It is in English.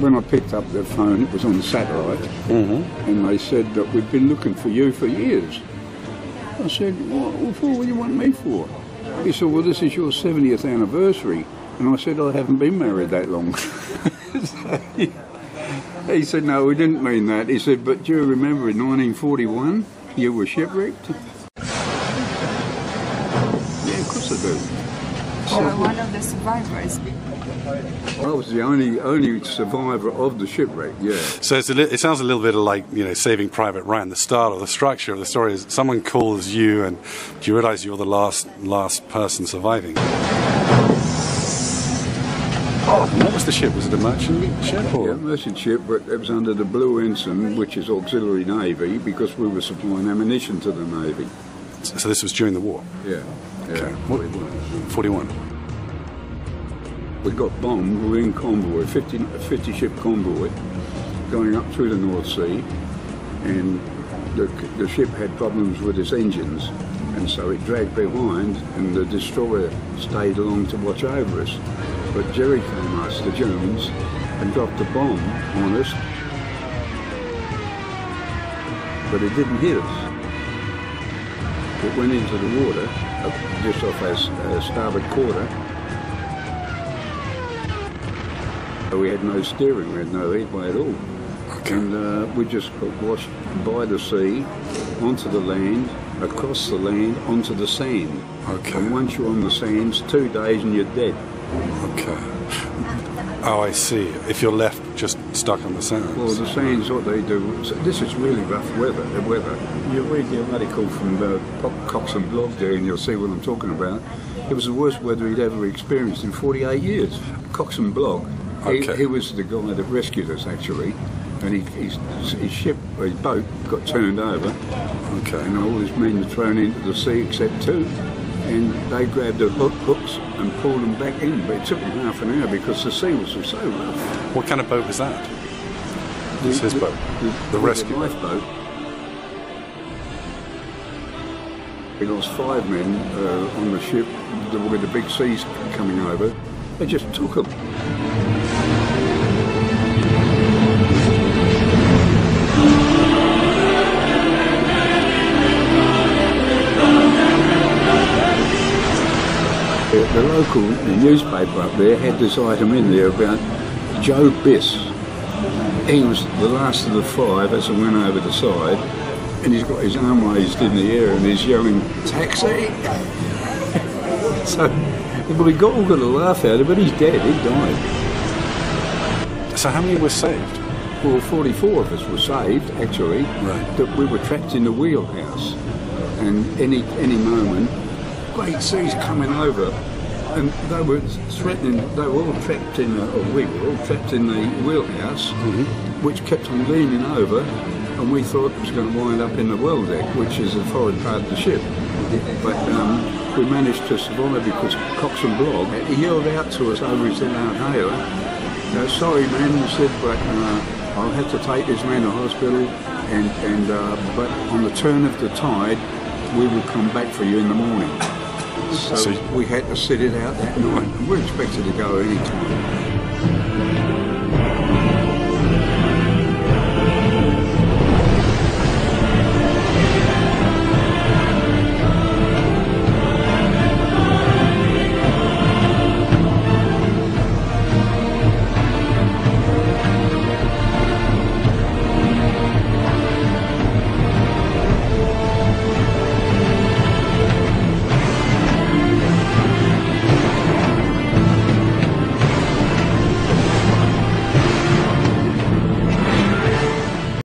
when I picked up the phone, it was on satellite, and they said that we'd been looking for you for years. I said, what for? What do you want me for? He said, well, this is your 70th anniversary. And I said, I haven't been married that long. He said, no, we didn't mean that. He said, but do you remember in 1941 you were shipwrecked? Yeah, of course I do. You were one of the survivors. I was the only survivor of the shipwreck, yeah. So it sounds a little bit like, Saving Private Ryan. The start or the structure of the story is someone calls you and you realise you're the last person surviving. And what was the ship? Was it a merchant ship? Or? Yeah, merchant ship, but it was under the Blue Ensign, which is Auxiliary Navy, because we were supplying ammunition to the Navy. So this was during the war? Yeah. Okay. 41. We got bombed. We were in convoy, a 50-ship convoy, going up through the North Sea, and the ship had problems with its engines, and so it dragged behind, and the destroyer stayed along to watch over us. But Jerry came us, the Germans, and dropped a bomb on us, but it didn't hit us. It went into the water, just off our starboard quarter. We had no steering, we had no headway at all. Okay. And we just got washed by the sea, onto the land, across the land, onto the sand. Okay. And once you're on the sands, 2 days and you're dead. Okay. Oh, I see. If you're left just stuck on the sands. Well, the sands, what they do, this is really rough weather. You read the article from Cox and Blog there and you'll see what I'm talking about. It was the worst weather he'd ever experienced in 48 years. Cox and Blog. Okay. He was the guy that rescued us, actually, and his boat got turned over, and all his men were thrown into the sea except 2, and they grabbed the hooks and pulled them back in, but it took them half an hour because the sea was so rough. What kind of boat was that? His boat? The rescue lifeboat. We lost 5 men on the ship with the big seas coming over. They just took them. The local newspaper up there had this item in there about Joe Biss. He was the last of the 5 as he went over the side, and he's got his arm raised in the air and he's yelling, "Taxi!" So we all got a laugh at it, but he's dead, he died. So how many were saved? Well, 44 of us were saved, actually. Right. That we were trapped in the wheelhouse, and any moment, great seas coming over, and they were threatening. They were all trapped in, we were all trapped in the wheelhouse, which kept on leaning over, and we thought it was going to wind up in the well deck, which is the forward part of the ship. But we managed to survive because Cox and Blog, he yelled out to us over his inhaler, "Sorry, man," he said, "but I'll have to take this man to hospital, but on the turn of the tide, we will come back for you in the morning." So we had to sit it out that night. We expected to go any time.